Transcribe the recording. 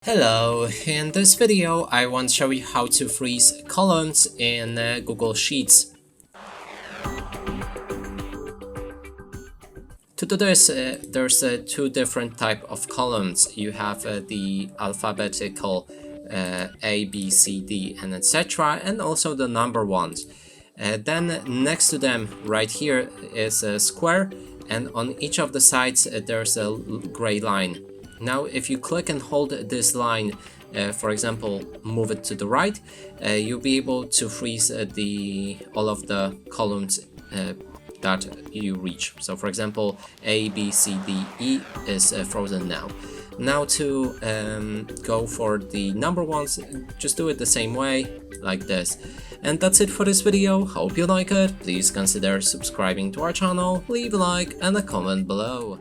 Hello, in this video I want to show you how to freeze columns in Google Sheets. To do this, there's two different type of columns. You have the alphabetical A, B, C, D, and etc., and also the number ones. Then next to them, right here, is a square, and on each of the sides there's a gray line. Now, if you click and hold this line, for example, move it to the right, you'll be able to freeze all of the columns that you reach. So, for example, A, B, C, D, E is frozen now. Now to go for the number ones, just do it the same way, like this. And that's it for this video. Hope you like it. Please consider subscribing to our channel, leave a like and a comment below.